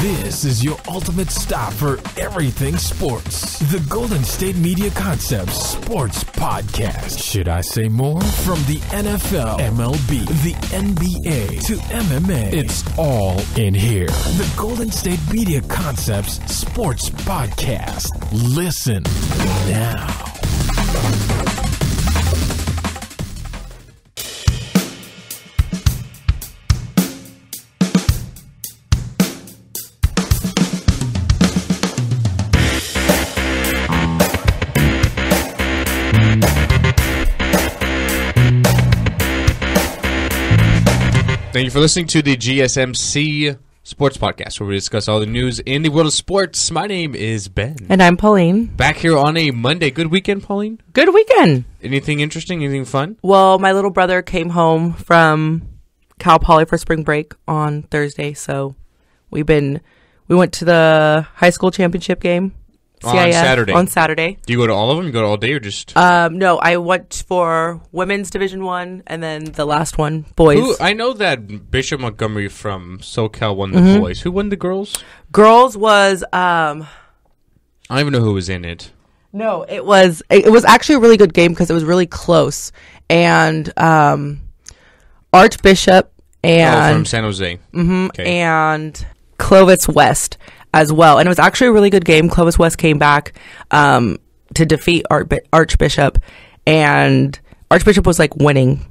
This is your ultimate stop for everything sports. The Golden State Media Concepts Sports Podcast. Should I say more? From the NFL, MLB, the NBA to MMA, it's all in here. The Golden State Media Concepts Sports Podcast. Listen now. Thank you for listening to the GSMC Sports Podcast, where we discuss all the news in the world of sports. My name is Ben. And I'm Pauline. Back here on a Monday. Good weekend, Pauline? Good weekend. Anything interesting? Anything fun? Well, my little brother came home from Cal Poly for spring break on Thursday, so we went to the high school championship game. CIF, on Saturday. Do you go to all of them? You go to all day or just? No, I went for women's Division I, and then the last one, boys. I know that Bishop Montgomery from SoCal won the boys. Who won the girls? Girls was I don't even know who was in it. No, it was actually a really good game because it was really close. And Archbishop and from San Jose. Okay. And Clovis West as well. And it was actually a really good game. Clovis West came back to defeat Archbishop, and Archbishop was like winning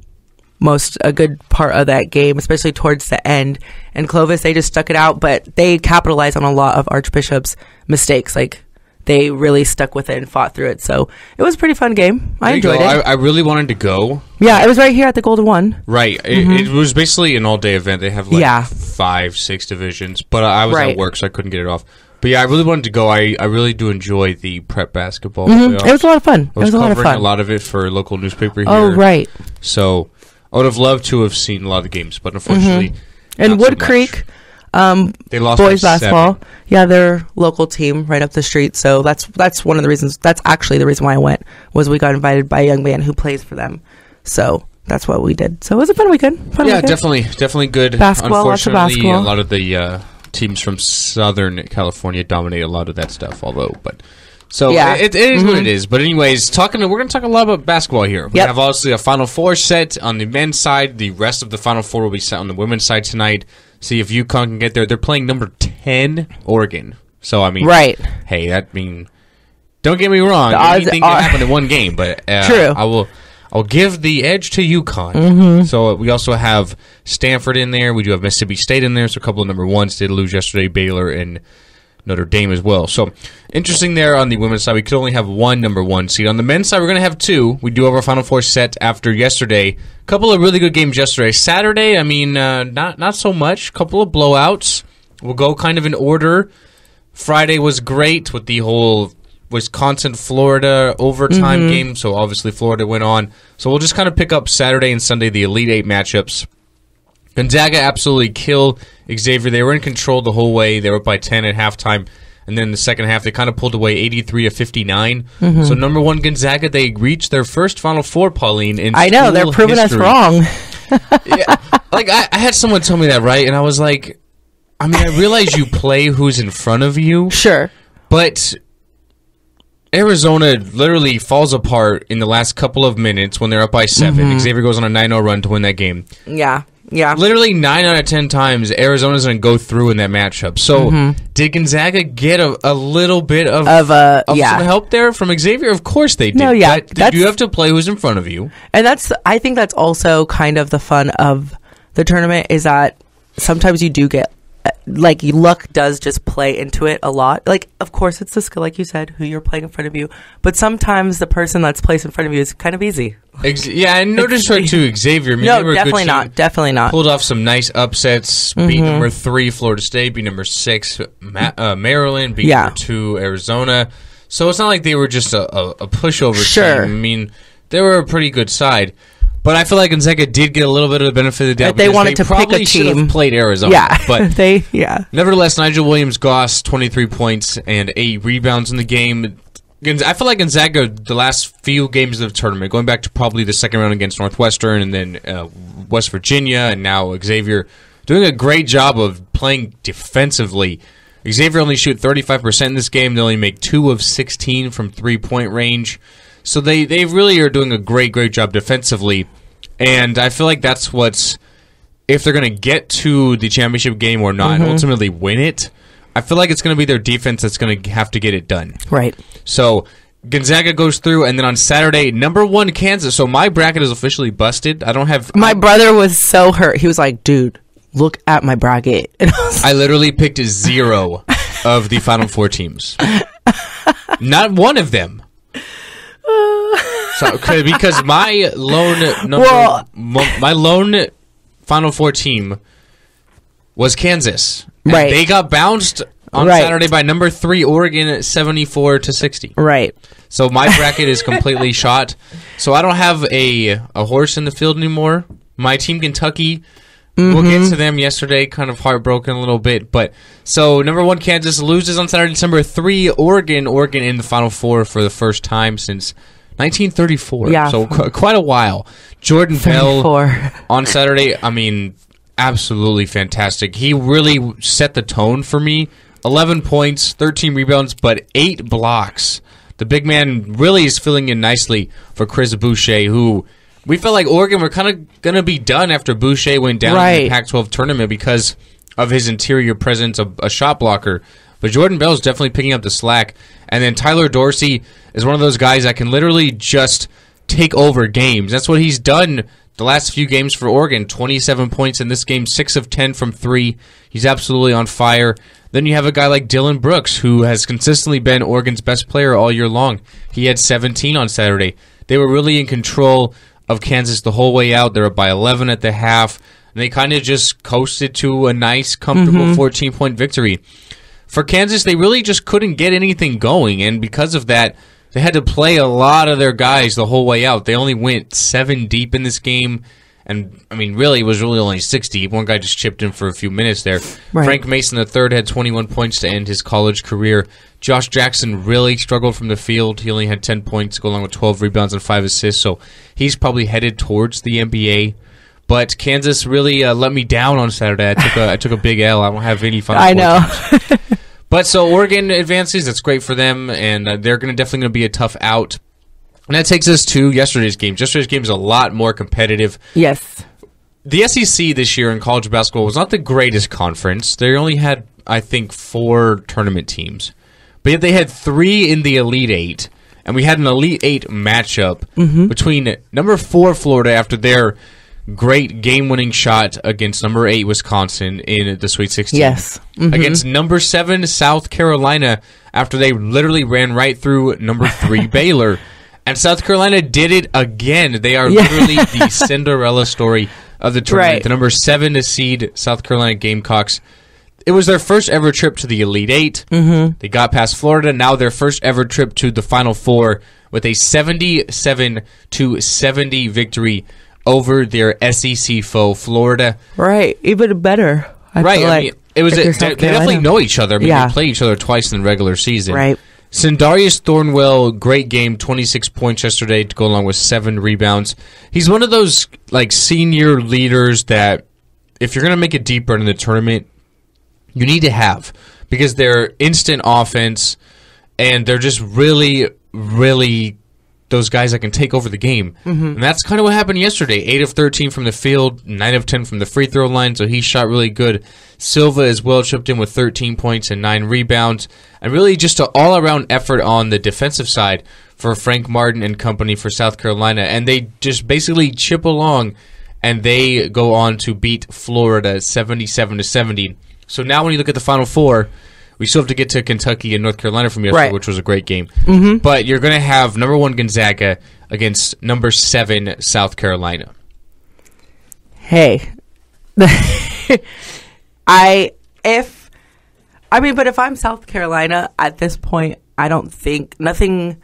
a good part of that game, especially towards the end. And Clovis, they just stuck it out, but they capitalized on a lot of Archbishop's mistakes. Like, they really stuck with it and fought through it. So it was a pretty fun game. I enjoyed it. I really wanted to go. Yeah, it was right here at the Golden One. Right. It was basically an all-day event. They have 5-6 divisions, but I was at work, so I couldn't get it off. But yeah, I really wanted to go. I really do enjoy the prep basketball playoffs. It was a lot of fun. I was covering a lot of it for a local newspaper here. Oh, right. So I would have loved to have seen a lot of the games, but unfortunately, and Wood Creek, they lost boys basketball. 7. Yeah, their local team right up the street. So that's one of the reasons. That's actually the reason why I went, was we got invited by a young man who plays for them. So that's what we did. So it was a fun weekend. Definitely good. Basketball, lots of Unfortunately, basketball. a lot of the teams from Southern California dominate a lot of that stuff. It is what it is. But anyways, we're going to talk a lot about basketball here. We have obviously a Final Four set on the men's side. The rest of the Final Four will be set on the women's side tonight. See if UConn can get there. They're playing number 10, Oregon. So, I mean, hey, don't get me wrong. Anything can happen in one game, but True. I'll give the edge to UConn. So we also have Stanford in there. We do have Mississippi State in there. So a couple of number ones did lose yesterday, Baylor and Notre Dame as well. So interesting there on the women's side. We could only have one number one seed. On the men's side, we're going to have two. We do have our Final Four set after yesterday. A couple of really good games yesterday. Saturday, I mean, not so much. A couple of blowouts. We'll go kind of in order. Friday was great with the whole Wisconsin-Florida overtime game. So obviously Florida went on. So we'll just kind of pick up Saturday and Sunday, the Elite Eight matchups. Gonzaga absolutely killed Xavier. They were in control the whole way. They were up by 10 at halftime. And then in the second half, they kind of pulled away 83-59. So number one, Gonzaga, they reached their first Final Four, Pauline, in I know, they're proving us wrong. I had someone tell me that, right? And I was like, I mean, I realize you play who's in front of you. Sure. But Arizona literally falls apart in the last couple of minutes when they're up by 7. Xavier goes on a 9-0 run to win that game. Yeah. Literally 9 out of 10 times, Arizona's going to go through in that matchup. So, did Gonzaga get a little bit of some help there from Xavier? Of course they did. No, yeah. But you have to play who's in front of you. And I think that's also kind of the fun of the tournament, is that sometimes you do get, like, luck does just play into it a lot. Like, of course, it's the skill, like you said, who you're playing in front of you. But sometimes the person that's placed in front of you is kind of easy. And no disrespect to Xavier. I mean, no, definitely not. Pulled off some nice upsets. Beat number 3, Florida State. Beat number 6, Maryland. Beat number 2, Arizona. So it's not like they were just a pushover team. I mean, they were a pretty good side. But I feel like Gonzaga did get a little bit of the benefit of the doubt. They wanted to pick a team. Probably should have played Arizona. Yeah, but nevertheless, Nigel Williams-Goss, 23 points and 8 rebounds in the game. I feel like Gonzaga, the last few games of the tournament, going back to probably the second round against Northwestern and then West Virginia and now Xavier, doing a great job of playing defensively. Xavier only shoot 35% in this game. They only make 2 of 16 from 3-point range. So they really are doing a great job defensively. And I feel like that's what's, if they're going to get to the championship game or not, ultimately win it, I feel like it's going to be their defense that's going to have to get it done. Right. So Gonzaga goes through, and then on Saturday, number 1 Kansas. So my bracket is officially busted. I don't have... My brother was so hurt. He was like, dude, look at my bracket. And I literally picked 0 of the Final Four teams. Not one of them. So, because my lone Final Four team was Kansas. Right. They got bounced on Saturday by number 3 Oregon at 74-60. Right. So my bracket is completely shot. So I don't have a horse in the field anymore. My team Kentucky, we'll get to them yesterday, kind of heartbroken a little bit. But so number 1 Kansas loses on Saturday. Number 3 Oregon in the Final Four for the first time since 1934. Yeah. So quite a while. Jordan Bell on Saturday, I mean, absolutely fantastic. He really set the tone for me. 11 points, 13 rebounds, but 8 blocks. The big man really is filling in nicely for Chris Boucher, who we felt like Oregon were kind of going to be done after Boucher went down in the Pac-12 tournament because of his interior presence, a shot blocker. But Jordan Bell is definitely picking up the slack. And then Tyler Dorsey is one of those guys that can literally just take over games. That's what he's done the last few games for Oregon. 27 points in this game, 6 of 10 from 3. He's absolutely on fire. Then you have a guy like Dylan Brooks, who has consistently been Oregon's best player all year long. He had 17 on Saturday. They were really in control of Kansas the whole way out. They were up by 11 at the half. And they kind of just coasted to a nice, comfortable 14-point victory. For Kansas, they really just couldn't get anything going. And because of that, they had to play a lot of their guys the whole way out. They only went 7 deep in this game. And, I mean, really, it was really only 6 deep. One guy just chipped in for a few minutes there. Right. Frank Mason III had 21 points to end his college career. Josh Jackson really struggled from the field. He only had 10 points to go along with 12 rebounds and 5 assists. So he's probably headed towards the NBA. But Kansas really let me down on Saturday. I took a big L. I don't have any Final Four know. But so Oregon advances. That's great for them, and they're definitely going to be a tough out. And that takes us to yesterday's game. Yesterday's game is a lot more competitive. Yes. The SEC this year in college basketball was not the greatest conference. They only had, I think, 4 tournament teams. But yet they had 3 in the Elite 8. And we had an Elite 8 matchup between number 4 Florida after their great game-winning shot against number 8 Wisconsin in the Sweet 16. Yes. Against number 7 South Carolina after they literally ran right through number 3 Baylor. And South Carolina did it again. They are literally the Cinderella story of the tournament. Right. The number 7 seed South Carolina Gamecocks. It was their first ever trip to the Elite 8. They got past Florida. Now their first ever trip to the Final Four with a 77-70 victory over their SEC foe, Florida. Right. Even better. I mean, it was. They definitely know each other. I mean, they play each other twice in the regular season. Right. Sindarius Thornwell, great game, 26 points yesterday to go along with 7 rebounds. He's one of those like senior leaders that if you're going to make it deeper in the tournament, you need to have because they're instant offense and they're just really, really those guys that can take over the game. And that's kind of what happened yesterday. 8 of 13 from the field, 9 of 10 from the free throw line, so he shot really good. Silva as well chipped in with 13 points and 9 rebounds. And really just an all-around effort on the defensive side for Frank Martin and company for South Carolina. And they just basically chip along, and they go on to beat Florida 77-70. So now when you look at the Final Four, we still have to get to Kentucky and North Carolina from yesterday, which was a great game. But you're going to have number 1 Gonzaga against number 7 South Carolina. Hey. But if I'm South Carolina at this point, I don't think they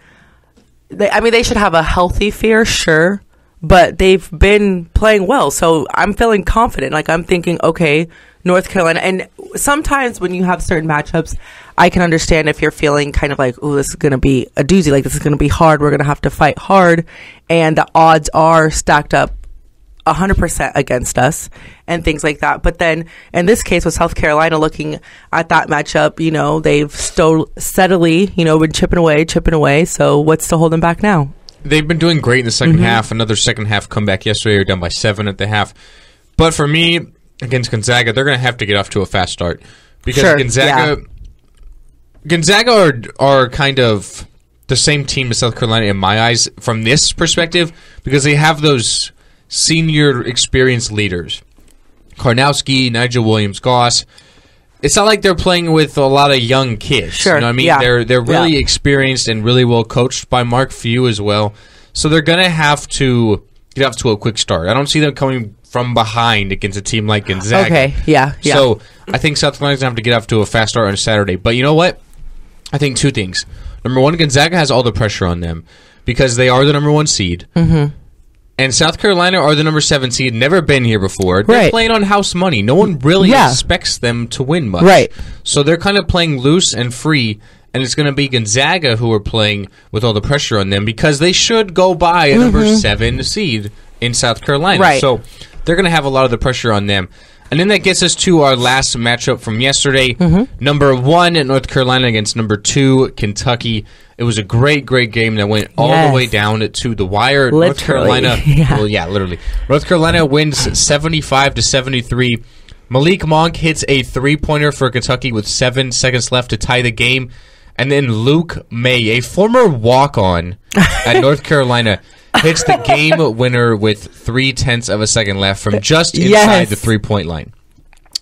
should have a healthy fear, sure, but they've been playing well, so I'm feeling confident. Like, I'm thinking, okay, North Carolina, and sometimes when you have certain matchups, I can understand if you're feeling kind of like, oh, this is going to be a doozy, like this is going to be hard, we're going to have to fight hard, and the odds are stacked up 100% against us and things like that. But then in this case with South Carolina, looking at that matchup, they've steadily, been chipping away. So what's to hold them back now? They've been doing great in the second half. Another second half comeback yesterday. They're down by 7 at the half. But for me, against Gonzaga, they're going to have to get off to a fast start because Gonzaga are kind of the same team as South Carolina in my eyes from this perspective because they have those senior experienced leaders. Karnowski, Nigel Williams-Goss. It's not like they're playing with a lot of young kids. Sure. You know what I mean? Yeah. They're really experienced and really well coached by Mark Few as well. So they're going to have to get off to a quick start. I don't see them coming from behind against a team like Gonzaga. Okay, yeah. So I think South Carolina's going to have to get off to a fast start on Saturday. But you know what? I think two things. Number one, Gonzaga has all the pressure on them because they are the number 1 seed. Mm-hmm. And South Carolina are the number 7 seed, never been here before. They're playing on house money. No one really expects them to win much. Right. So they're kind of playing loose and free, and it's going to be Gonzaga who are playing with all the pressure on them because they should go by a number 7 seed in South Carolina. Right. So they're going to have a lot of the pressure on them. And then that gets us to our last matchup from yesterday. Number 1 at North Carolina against number 2 Kentucky. It was a great game that went all the way down to the wire. Literally. North Carolina, literally. North Carolina wins 75-73. Malik Monk hits a 3-pointer for Kentucky with 7 seconds left to tie the game. And then Luke May, a former walk-on at North Carolina, hits the game winner with 0.3 of a second left from just inside the 3-point line.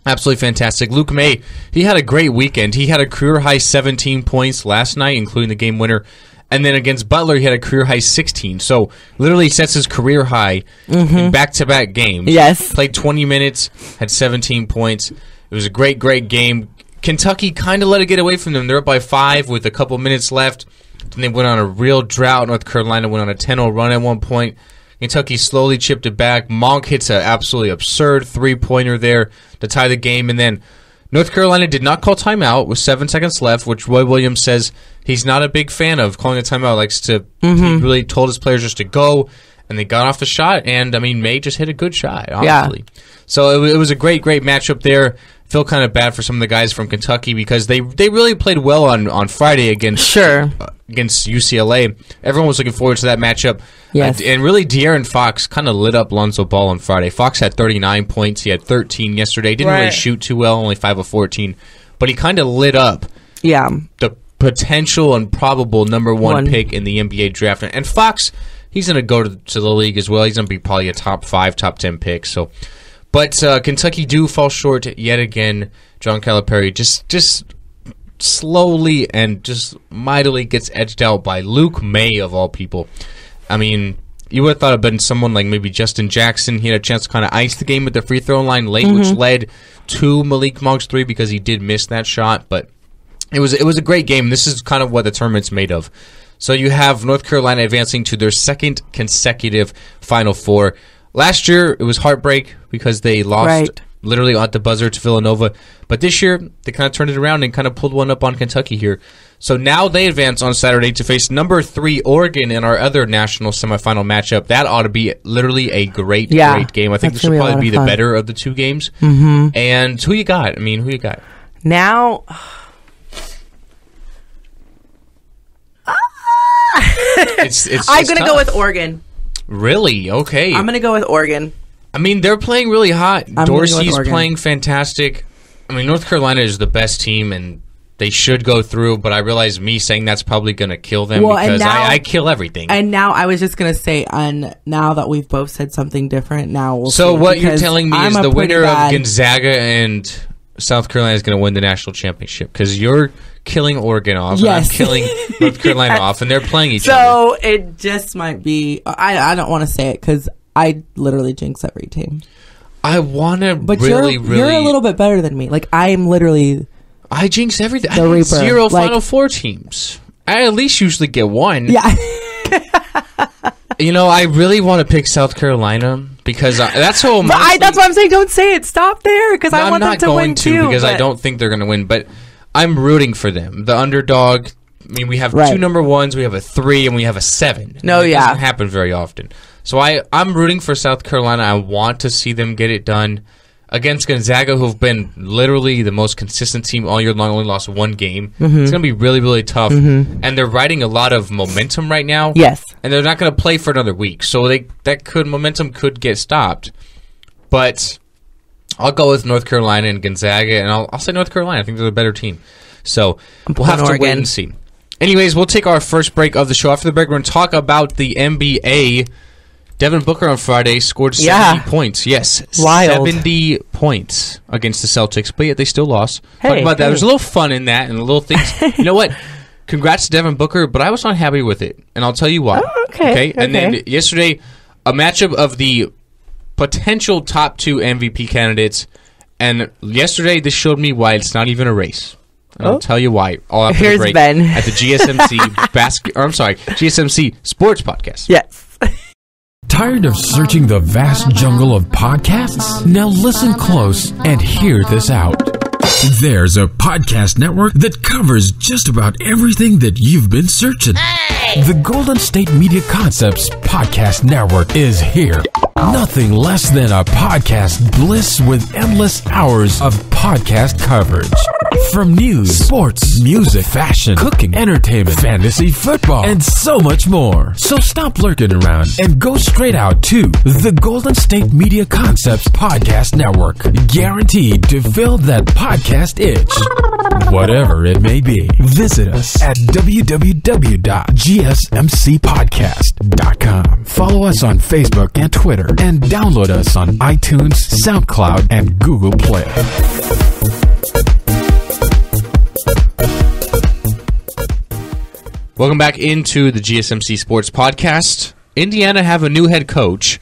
Absolutely fantastic. Luke May, he had a great weekend. He had a career-high 17 points last night, including the game winner. And then against Butler, he had a career-high 16. So literally sets his career high in back-to-back games. Yes. Played 20 minutes, had 17 points. It was a great game. Kentucky kind of let it get away from them. They're up by 5 with a couple minutes left. Then they went on a real drought. North Carolina went on a 10-0 run at one point. Kentucky slowly chipped it back. Monk hits an absolutely absurd 3-pointer there to tie the game. And then North Carolina did not call timeout with 7 seconds left, which Roy Williams says he's not a big fan of calling a timeout. Likes to he really told his players just to go, and they got off the shot. And, I mean, May just hit a good shot, honestly. Yeah. So it was a great matchup there. Feel kind of bad for some of the guys from Kentucky because they really played well on Friday against UCLA. Everyone was looking forward to that matchup. Yes. And really, De'Aaron Fox kind of lit up Lonzo Ball on Friday. Fox had 39 points. He had 13 yesterday. Didn't really shoot too well, only 5 of 14. But he kind of lit up the potential and probable number 1 pick in the NBA draft. And Fox, he's going to go to the league as well. He's going to be probably a top 5, top 10 pick. But Kentucky do fall short yet again. John Calipari just slowly and just mightily gets edged out by Luke May, of all people. I mean, you would have thought it would have been someone like maybe Justin Jackson. He had a chance to kind of ice the game at the free throw line late, which led to Malik Monk's 3 because he did miss that shot. But it was a great game. This is kind of what the tournament's made of. So you have North Carolina advancing to their 2nd consecutive Final Four. Last year, it was heartbreak because they lost literally at the buzzer to Villanova. But this year, they kind of turned it around and kind of pulled one up on Kentucky here. So now they advance on Saturday to face number 3 Oregon in our other national semifinal matchup. That ought to be literally a great game. I think this will probably be the better of the 2 games. And who you got? Who you got? Now... I'm going to go with Oregon. Really? Okay. I'm going to go with Oregon. I mean, they're playing really hot. Dorsey's playing fantastic. I mean, North Carolina is the best team, and they should go through, but I realize me saying that's probably going to kill them because I kill everything. And now I was just going to say, now that we've both said something different, now we'll So see, what you're telling me is the winner of Gonzaga and South Carolina is going to win the national championship because you're killing Oregon off, and I'm killing North Carolina off, and they're playing each other. So it just might be... I don't want to say it because I literally jinx every team. I want to you're a little bit better than me. Like, I'm literally... I jinx everything. The Reaper. 0 Final Four teams. I at least usually get 1. Yeah. I really want to pick South Carolina because that's how... that's why I'm saying don't say it. Stop there because I want them to win too. I'm not going to because I don't think they're going to win, but I'm rooting for them. The underdog... I mean, we have 2 number 1s, we have a 3, and we have a 7. No, It doesn't happen very often. So I'm rooting for South Carolina. I want to see them get it done against Gonzaga, who've been literally the most consistent team all year long, only lost one game. It's going to be really, really tough. And they're riding a lot of momentum right now. Yes. And they're not going to play for another week. So momentum could get stopped. But I'll go with North Carolina and Gonzaga, and I'll say North Carolina. I think they're the better team. So we'll have to wait and see. Anyways, we'll take our first break of the show. After the break, we're going to talk about the NBA. Devin Booker on Friday scored 70 points. Yes, wild. 70 points against the Celtics, but yet they still lost. Hey, talk about that. There's a little fun in that and little things. You know what? Congrats to Devin Booker, but I was not happy with it, and I'll tell you why. Oh, okay. And then yesterday, a matchup of the potential top 2 MVP candidates, and yesterday this showed me why it's not even a race. And I'll tell you why. All after the break Ben. at the GSMC GSMC Sports Podcast. Yes. Tired of searching the vast jungle of podcasts? Now listen close and hear this out. There's a podcast network that covers just about everything that you've been searching. The Golden State Media Concepts Podcast Network is here. Nothing less than a podcast bliss with endless hours of podcast coverage. From news, sports, music, fashion, cooking, entertainment, fantasy, football, and so much more. So stop lurking around and go straight out to the Golden State Media Concepts Podcast Network. Guaranteed to fill that podcast itch. Whatever it may be. Visit us at www.gsmcpodcast.com. Follow us on Facebook and Twitter, and download us on iTunes, SoundCloud, and Google Play. Welcome back into the GSMC Sports Podcast. Indiana have a new head coach,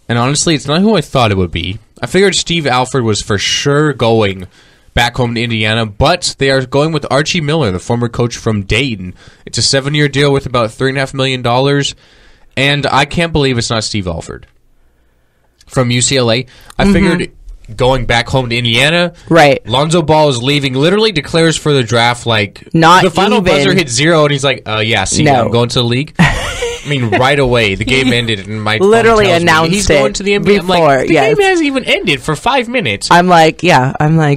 and honestly, it's not who I thought it would be. I figured Steve Alford was for sure going back home to Indiana, but they are going with Archie Miller, the former coach from Dayton. It's a 7-year deal with about $3.5 million, and I can't believe it's not Steve Alford from UCLA. I figured going back home to Indiana. Right. Lonzo Ball is leaving, literally declares for the draft like Not the final even. buzzer hit 0, and he's like, yeah, see, No. I'm going to the league. I mean, right away, the game ended, and my phone Literally tells me announced he's going to the NBA. I'm like, before, the yes. game hasn't even ended for 5 minutes. I'm like,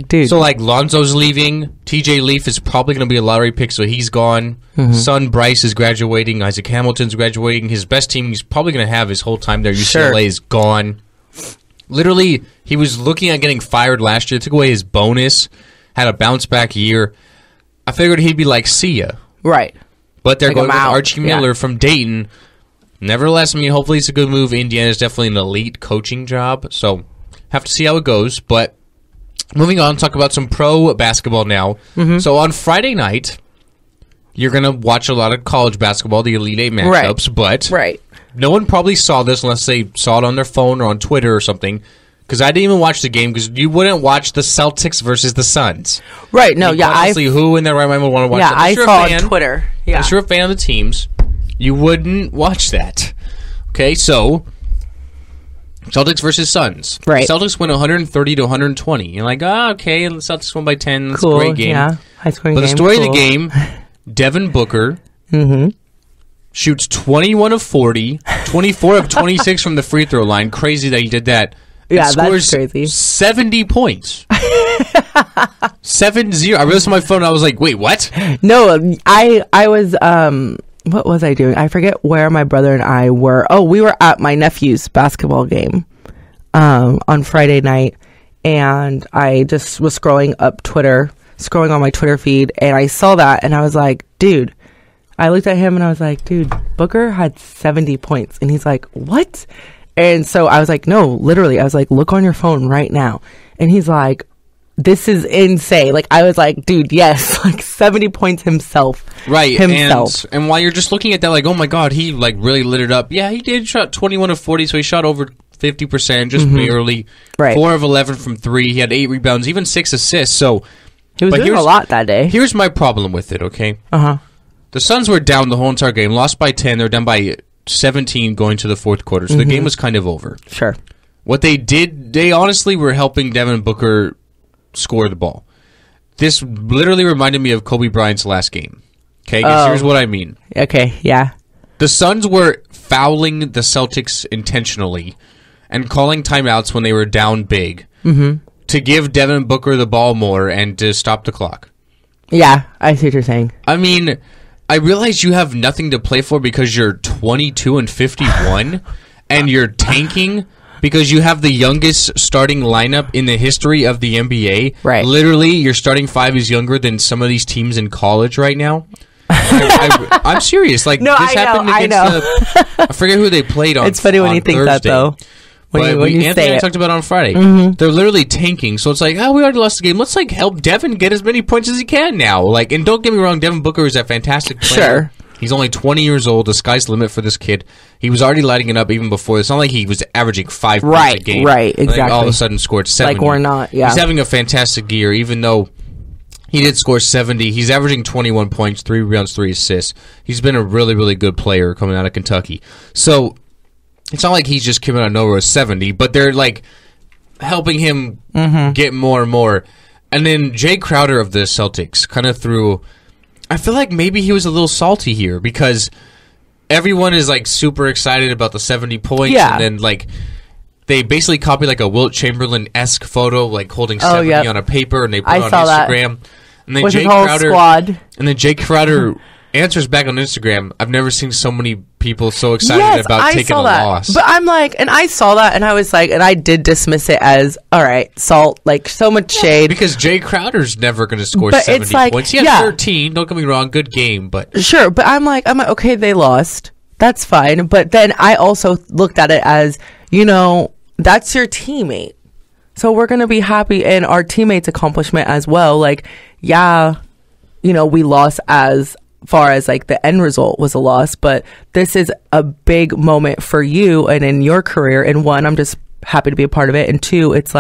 dude. So, like, Lonzo's leaving. TJ Leaf is probably going to be a lottery pick, so he's gone. Son Bryce is graduating. Isaac Hamilton's graduating. His best team he's probably going to have his whole time there. UCLA is gone. Literally, he was looking at getting fired last year. Took away his bonus. Had a bounce-back year. I figured he'd be like, see ya. Right. But they're Like going with out. Archie Miller from Dayton. Nevertheless, I mean, hopefully it's a good move. Indiana's definitely an elite coaching job, so have to see how it goes. But moving on, talk about some pro basketball now. So on Friday night, you're going to watch a lot of college basketball, the Elite Eight matchups, but no one probably saw this unless they saw it on their phone or on Twitter or something, because I didn't even watch the game, because you wouldn't watch the Celtics versus the Suns. Right, no, I mean, yeah. honestly, who in their right mind would want to watch that? I saw on Twitter. Yeah. Unless you're a fan of the teams, you wouldn't watch that. Okay, so Celtics versus Suns. Right. Celtics win 130 to 120. You're like, okay, the Celtics won by 10. That's Cool, a great game. yeah. High-scoring game. But the story of the game, Devin Booker shoots 21 of 40, 24 of 26 from the free throw line. Crazy that he did that. Yeah, scores that's crazy. 70 points. 7-0. I realized on my phone, and I was like, wait, what? No, I was, what was I doing? I forget where my brother and I were. Oh, we were at my nephew's basketball game on Friday night, and I just was scrolling on my Twitter feed, and I saw that, and I was like, dude. I looked at him, and I was like, dude, Booker had 70 points. And he's like, what? And so I was like, no, literally. I was like, look on your phone right now. And he's like, this is insane. Like, I was like, dude, yes, like 70 points himself. Right. Himself. And while you're just looking at that, like, oh my God, he like really lit it up. Yeah, he did shot 21 of 40, so he shot over 50%, just barely. Right. 4 of 11 from 3. He had 8 rebounds, even 6 assists. So He was doing a lot that day. here's my problem with it, okay? The Suns were down the whole entire game, lost by 10. They were down by 17 going to the fourth quarter, so the game was kind of over. Sure. What they did, they honestly were helping Devin Booker score the ball. This literally reminded me of Kobe Bryant's last game. Okay, 'cause here's what I mean. Okay, yeah. The Suns were fouling the Celtics intentionally and calling timeouts when they were down big to give Devin Booker the ball more and to stop the clock. Yeah, I see what you're saying. I mean, I realize you have nothing to play for because you're 22-51 and you're tanking because you have the youngest starting lineup in the history of the NBA. Right. Literally, your starting five is younger than some of these teams in college right now. I'm serious. Like, no, this happened against I forget who they played on. It's funny when you think Thursday. that, though. When Anthony say and I it. talked about it on Friday. They're literally tanking, so it's like, we already lost the game. Let's help Devin get as many points as he can now. And don't get me wrong, Devin Booker is a fantastic player. Sure. He's only 20 years old. The sky's the limit for this kid. He was already lighting it up even before. It's not like he was averaging 5 points a game. Right, exactly. All of a sudden scored 70. We're not, yeah. He's having a fantastic year, even though he did score 70. He's averaging 21 points, 3 rebounds, 3 assists. He's been a really, really good player coming out of Kentucky. So it's not like he's just coming out of nowhere with 70, but they're helping him get more and more. And then Jay Crowder of the Celtics kind of threw. I feel like maybe he was a little salty here because everyone is super excited about the 70 points, and then they basically copied a Wilt Chamberlain-esque photo, holding 70 on a paper, and they put it on Instagram. And then with Jay the whole Crowder squad. And then Jay Crowder answers back on Instagram. I've never seen so many people so excited about taking a loss. But I'm and I saw that, and I was and I did dismiss it as, all right, salt, so much shade. Because Jay Crowder's never going to score 70 points. He had 13, don't get me wrong, good game, but... Sure, but I'm okay, they lost. That's fine. But then I also looked at it as, that's your teammate. So we're going to be happy in our teammate's accomplishment as well. We lost as far as the end result was a loss, but this is a big moment for you and in your career. And one, I'm just happy to be a part of it. And two, it's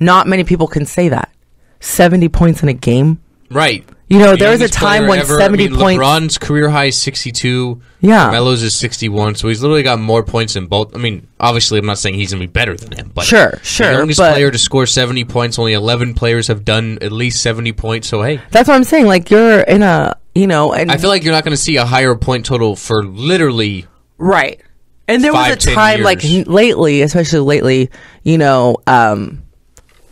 not many people can say that 70 points in a game. Right. There was a time when 70 points. LeBron's career high is 62. Yeah. Melo's is 61. So he's literally got more points than both. Obviously, I'm not saying he's going to be better than him, but sure. The youngest player to score 70 points, only 11 players have done at least 70 points. So hey, that's what I'm saying. You're in a, and I feel like you're not going to see a higher point total for literally right. And there was a time lately, especially lately,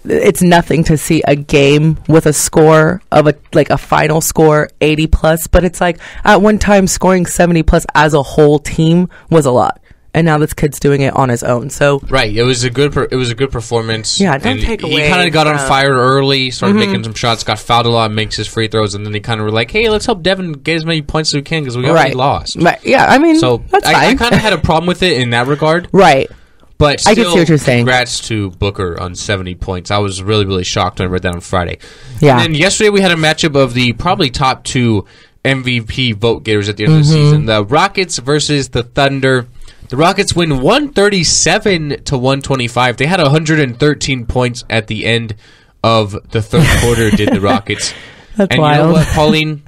it's nothing to see a game with a score of a final score 80 plus, but it's at one time scoring 70 plus as a whole team was a lot, and now this kid's doing it on his own. So right, it was a good performance. Yeah, don't take away. He kind of got on fire early, started making some shots, got fouled a lot, makes his free throws, and then they kind of were hey, let's help Devin get as many points as we can because we already lost. Right. Yeah, so that's fine. I kind of had a problem with it in that regard. Right. But still, I can see what you're saying. Congrats to Booker on 70 points. I was really, really shocked when I read that on Friday. Yeah. And then yesterday we had a matchup of the probably top 2 MVP vote getters at the end of the season. The Rockets versus the Thunder. The Rockets win 137-125. They had 113 points at the end of the third quarter, did the Rockets. That's and wild. You know what, Pauline?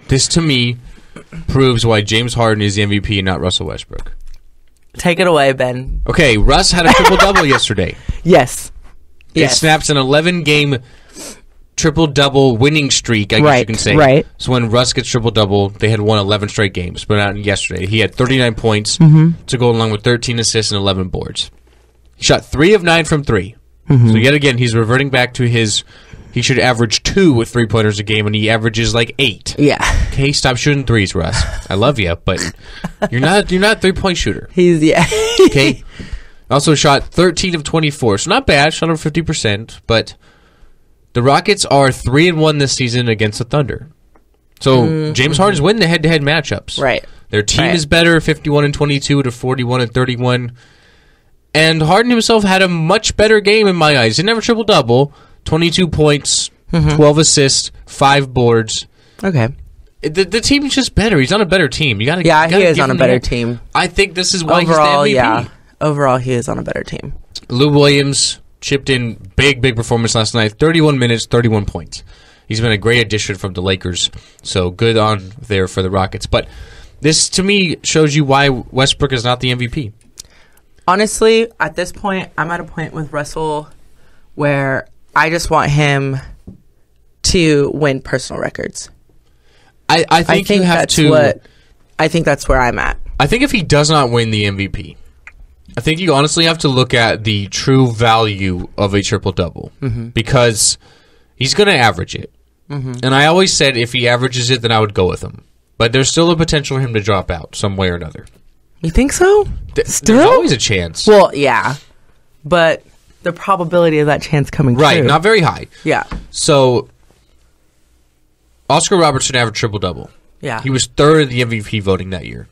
This, to me, proves why James Harden is the MVP and not Russell Westbrook. Take it away, Ben. Okay, Russ had a triple-double yesterday. Yes. It snaps an 11-game triple-double winning streak, I guess you can say. Right. So when Russ gets triple-double, they had won 11 straight games. But not yesterday. He had 39 points to go along with 13 assists and 11 boards. He shot 3 of 9 from 3. So yet again, he's reverting back to his... He should average 2 with 3-pointers a game, and he averages 8. Yeah. Okay, stop shooting threes, Russ. I love you, but you're not a 3-point shooter. Okay. Also shot 13 of 24, so not bad. Shot over 50%, but the Rockets are 3-1 this season against the Thunder. So James Harden's winning the head-to-head matchups. Right. Their team is better, 51-22 to 41-31. And Harden himself had a much better game in my eyes. He never triple-double. 22 points, 12 assists, 5 boards. Okay. The team is just better. He's on a better team. He is on a better team. I think this is why overall, he's the MVP. Yeah. Overall, he is on a better team. Lou Williams chipped in big performance last night. 31 minutes, 31 points. He's been a great addition from the Lakers. So good on there for the Rockets. But this, to me, shows you why Westbrook is not the MVP. Honestly, at this point, I'm at a point with Russell where I just want him to win personal records. I think you have to. I think that's where I'm at. I think if he does not win the MVP, I think you honestly have to look at the true value of a triple-double because he's going to average it. And I always said if he averages it, then I would go with him. But there's still a potential for him to drop out some way or another. You think so? Still? There's always a chance. Well, yeah. But the probability of that chance coming true. Right, not very high. Yeah. So, Oscar Robertson averaged triple-double. Yeah. He was third in the MVP voting that year.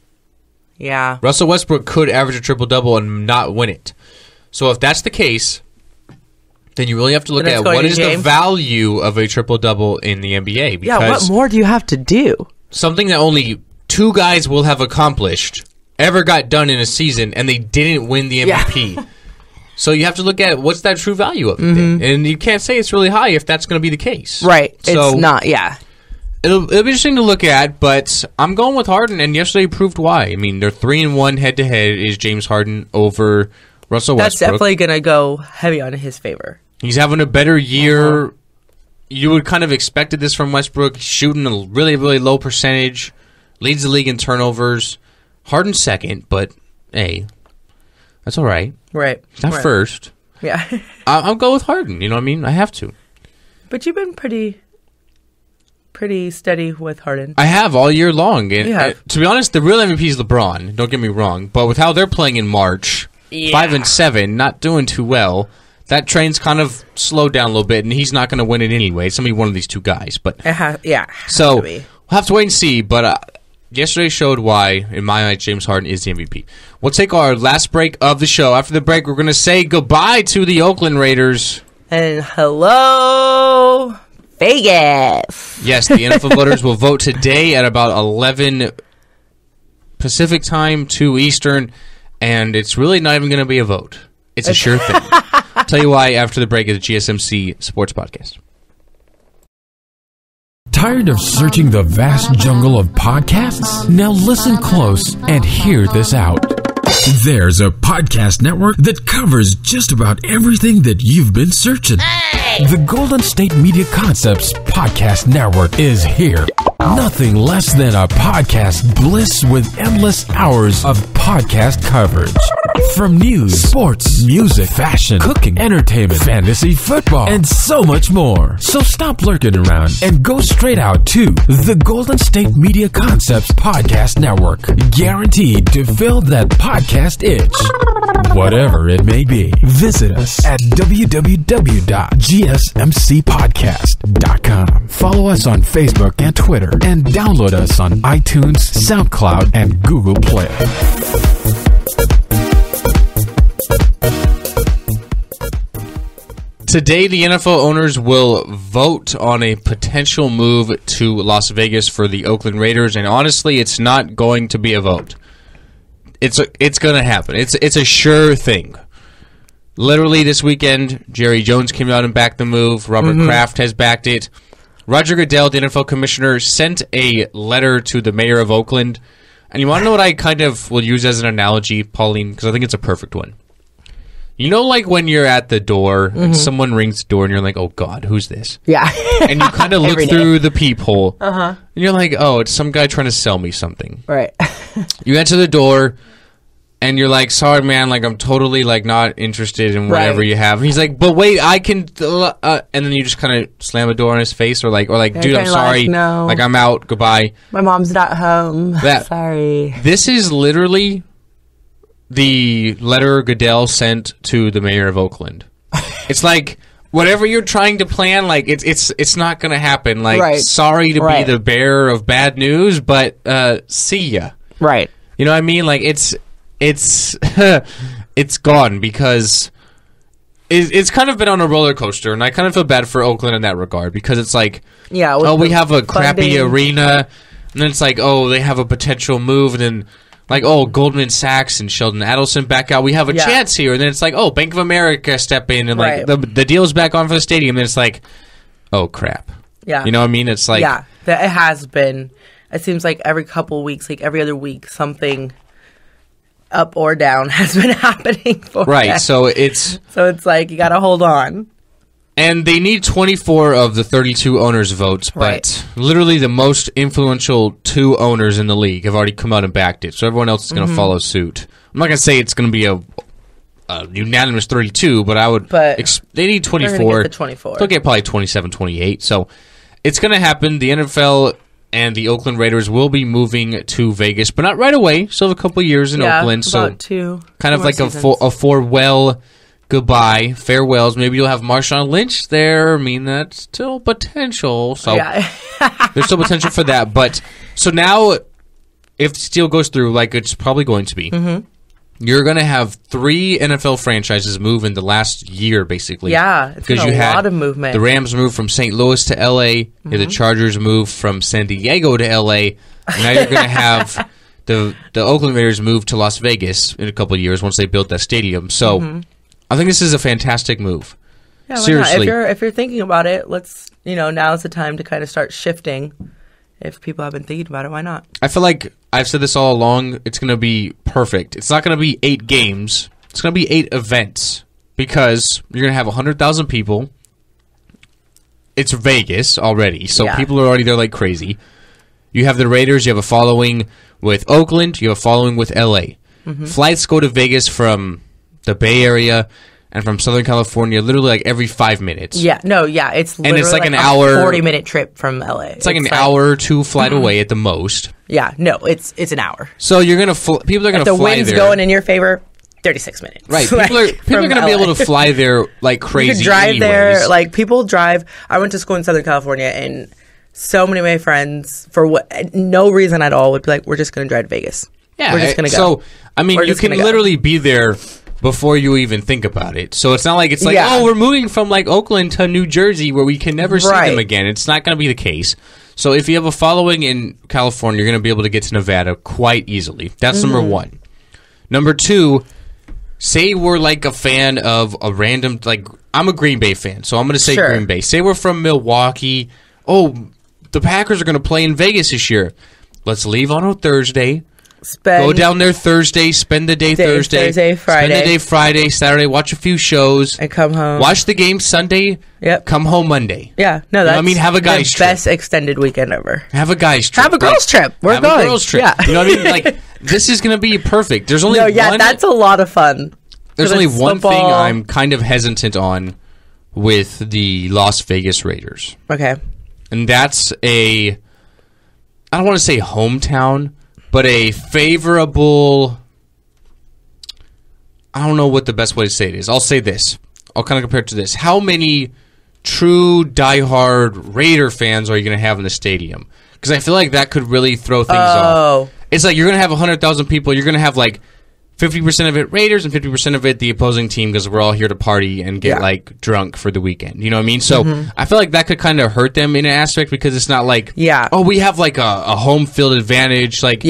Yeah. Russell Westbrook could average a triple-double and not win it. So if that's the case, then you really have to look at what is the value of a triple-double in the NBA. Because what more do you have to do? Something that only 2 guys will have accomplished ever got done in a season, and they didn't win the MVP. Yeah. So you have to look at what's that true value of it. And you can't say it's really high if that's going to be the case. Right. So it's not, yeah. It'll be interesting to look at, but I'm going with Harden, and yesterday proved why. I mean, they're 3-1 head-to-head is James Harden over Russell Westbrook. That's definitely going to go heavy on his favor. He's having a better year. You would kind of expected this from Westbrook. He's shooting a really, really low percentage. Leads the league in turnovers. Harden second, but, hey, that's all right. Right. He's not first. Yeah. I'll go with Harden. You know what I mean? I have to. But you've been pretty steady with Harden. I have all year long. And to be honest, the real MVP is LeBron. Don't get me wrong. But with how they're playing in March, 5-7, not doing too well, that train's kind of slowed down a little bit, and he's not going to win it anyway. It's going to be one of these 2 guys. But so we'll have to wait and see. But yesterday showed why, in my eyes, James Harden is the MVP. We'll take our last break of the show. After the break, we're going to say goodbye to the Oakland Raiders. And hello, Vegas. Yes, the NFL voters will vote today at about 11 Pacific time, 2 Eastern, and it's really not even going to be a vote. It's a sure thing. I'll tell you why after the break of the GSMC Sports Podcast. Tired of searching the vast jungle of podcasts? Now listen close and hear this out. There's a podcast network that covers just about everything that you've been searching. The Golden State Media Concepts Podcast Network is here. Nothing less than a podcast bliss with endless hours of podcast coverage. From news, sports, music, fashion, cooking, entertainment, fantasy, football, and so much more. So stop lurking around and go straight out to the Golden State Media Concepts Podcast Network. Guaranteed to fill that podcast itch. Whatever it may be. Visit us at www.gsmcpodcast.com. Follow us on Facebook and Twitter, and download us on iTunes, SoundCloud, and Google Play. Today, the NFL owners will vote on a potential move to Las Vegas for the Oakland Raiders, and honestly, it's not going to be a vote. It's going to happen. It's a sure thing. Literally this weekend, Jerry Jones came out and backed the move. Robert Kraft has backed it. Roger Goodell, the NFL commissioner, sent a letter to the mayor of Oakland. And you want to know what I kind of will use as an analogy, Pauline? Because I think it's a perfect one. You know, like when you're at the door and someone rings the door and you're like, oh, God, who's this? Yeah. And you kind of look through the peephole. And you're like, oh, it's some guy trying to sell me something. Right. You enter the door and you're like, sorry, man, like I'm totally like not interested in whatever you have. And he's like, but wait, I can. And then you just kind of slam a door in his face or like, dude, I'm sorry. No. Like I'm out. Goodbye. My mom's not home. Sorry. This is literally the letter Goodell sent to the mayor of Oakland. It's like whatever you're trying to plan, like it's not going to happen. Like sorry to be the bearer of bad news, but see ya. Right. You know what I mean? Like it's it's gone because it's kind of been on a roller coaster, and I kind of feel bad for Oakland in that regard because it's like, we have a crappy arena, and then it's like, oh, they have a potential move, and then like, oh, Goldman Sachs and Sheldon Adelson back out, we have a chance here, and then it's like, oh, Bank of America step in, and like the deal's back on for the stadium, and it's like, oh crap. Yeah. You know what I mean? It's like, it has been. It seems like every couple weeks, like every other week, something up or down has been happening for them. So it's like you got to hold on. And they need 24 of the 32 owners' votes, but literally the most influential 2 owners in the league have already come out and backed it, so everyone else is going to follow suit. I'm not going to say it's going to be a unanimous 32, but I would. But they need 24. Get the 24. They'll get probably 27, 28. So it's going to happen. The NFL and the Oakland Raiders will be moving to Vegas, but not right away. Still have a couple years in Oakland, so kind of like a farewell. Goodbye, farewells. Maybe you'll have Marshawn Lynch there. I mean, that's still potential. So there's still potential for that. But so now, if the deal goes through, like it's probably going to be, you're going to have 3 NFL franchises move in the last year, basically. Yeah, it's been a lot of movement. The Rams moved from St. Louis to L.A. The Chargers moved from San Diego to L.A. And now you're going to have the Oakland Raiders move to Las Vegas in a couple of years once they built that stadium. So I think this is a fantastic move. Yeah, seriously. If you're thinking about it, let's now's the time to kind of start shifting. If people have been thinking about it, why not? I feel like I've said this all along. It's going to be perfect. It's not going to be 8 games. It's going to be 8 events because you're going to have 100,000 people. It's Vegas already, so people are already there like crazy. You have the Raiders. You have a following with Oakland. You have a following with L.A. Flights go to Vegas from the Bay Area and from Southern California literally like every 5 minutes. It's literally and it's like an hour 40-minute trip from LA. It's like an hour or 2 flight away at the most. It's an hour. So you're going to people are going to fly there. If the wind's going in your favor, 36 minutes. Right. People are going to be able to fly there like crazy. You can drive anyways. there. Like people drive. I went to school in Southern California and so many of my friends for no reason at all would be like, we're just going to drive to Vegas. Yeah. We're just going to go. So, I mean, you can literally be there before you even think about it. So it's not like we're moving from like Oakland to New Jersey where we can never see them again. It's not going to be the case. So if you have a following in California, you're going to be able to get to Nevada quite easily. That's number 1. Number 2, say we're like a fan of a random, like I'm a Green Bay fan, so I'm going to say Green Bay. Say we're from Milwaukee. Oh, the Packers are going to play in Vegas this year. Let's leave on a Thursday. Go down there Thursday, spend the day Thursday, Friday. Spend the day Friday, Saturday, watch a few shows. And come home. Watch the game Sunday, come home Monday. Yeah, no, that's have a guy's the best extended weekend ever. Have a guy's trip. Have a girl's trip. We're going. Have a girl's trip. Yeah. You know what I mean? Like, this is going to be perfect. There's only one. That's a lot of fun. There's only one thing I'm kind of hesitant on with the Las Vegas Raiders. Okay. And that's I don't want to say hometown, but a favorable, I don't know what the best way to say it is. I'll say this. I'll kind of compare it to this. How many true diehard Raider fans are you going to have in the stadium? Because I feel like that could really throw things off. It's like you're going to have 100,000 people. You're going to have like 50% of it Raiders and 50% of it the opposing team because we're all here to party and get like drunk for the weekend. You know what I mean? So I feel like that could kind of hurt them in an aspect because it's not like, oh, we have like a home field advantage. Like,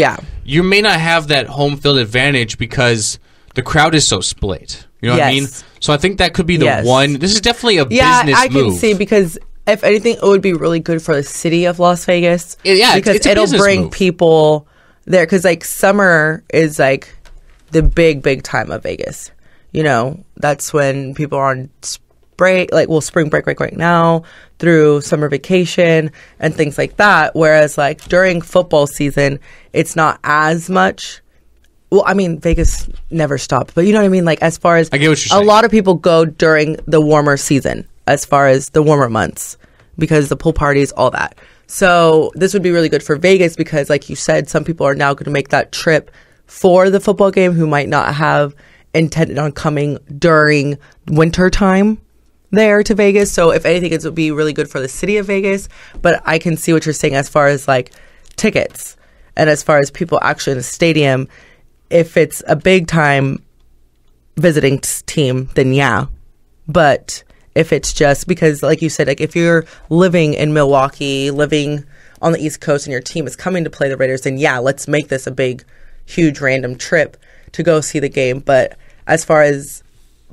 you may not have that home field advantage because the crowd is so split. You know what I mean? So I think that could be the one. This is definitely a business move. Yeah, I can see because if anything, it would be really good for the city of Las Vegas. Because it'll bring people there because like summer is like the big time of Vegas. You know, that's when people are on spring break right now through summer vacation and things like that. Whereas like during football season, it's not as much. Well, I mean, Vegas never stopped, but you know what I mean? Like as far as I get what you're saying. A lot of people go during the warmer season, as far as the warmer months, because the pool parties, all that. So this would be really good for Vegas because like you said, some people are now going to make that trip for the football game who might not have intended on coming during winter time there to Vegas. So if anything, it would be really good for the city of Vegas. But I can see what you're saying as far as like tickets and as far as people actually in the stadium. If it's a big time visiting team, then yeah. But if it's just because, like you said, like if you're living in Milwaukee, living on the East Coast and your team is coming to play the Raiders, then yeah, let's make this a big huge random trip to go see the game. But as far as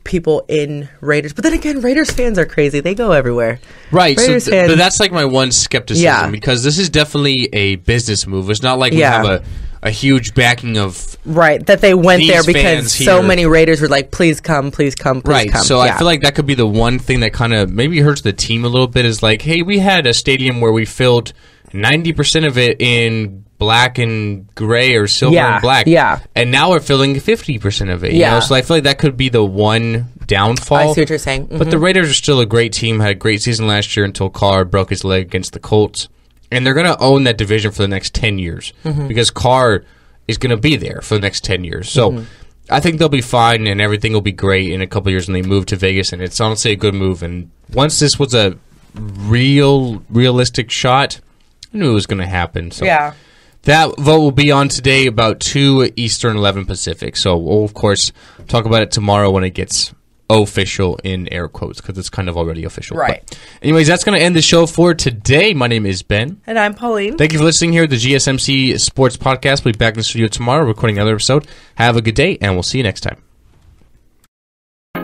people in Raiders, but then again, Raiders fans are crazy. They go everywhere. Right. Raiders but that's like my one skepticism because this is definitely a business move. It's not like we have a huge backing of right, that they went there because so here. many Raiders were like, please come, please come, please right. come. So I feel like that could be the one thing that kind of maybe hurts the team a little bit is like, hey, we had a stadium where we filled 90% of it in black and gray or silver and black. Yeah. And now we're filling 50% of it. You know? So I feel like that could be the one downfall. I see what you're saying. Mm-hmm. But the Raiders are still a great team, had a great season last year until Carr broke his leg against the Colts. And they're going to own that division for the next 10 years because Carr is going to be there for the next 10 years. So I think they'll be fine and everything will be great in a couple of years when they move to Vegas. And it's honestly a good move. And once this was a realistic shot, I knew it was going to happen. So that vote will be on today about 2 Eastern, 11 Pacific. So we'll, of course, talk about it tomorrow when it gets official in air quotes because it's kind of already official. Right. But anyways, that's going to end the show for today. My name is Ben. And I'm Pauline. Thank you for listening here at the GSMC Sports Podcast. We'll be back in the studio tomorrow recording another episode. Have a good day, and we'll see you next time.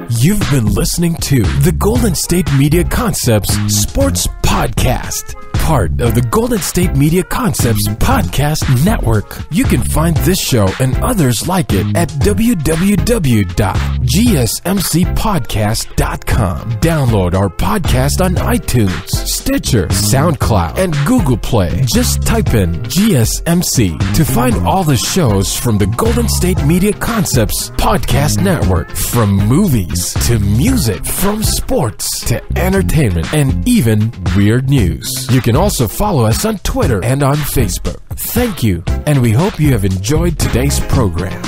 You've been listening to the Golden State Media Concepts Sports Podcast, part of the Golden State Media Concepts Podcast Network. You can find this show and others like it at www.gsmcpodcast.com. Download our podcast on iTunes, Stitcher, SoundCloud, and Google Play. Just type in GSMC to find all the shows from the Golden State Media Concepts Podcast Network, from movies to music, from sports to entertainment, and even weird news. You can also follow us on Twitter and on Facebook. Thank you, and we hope you have enjoyed today's program.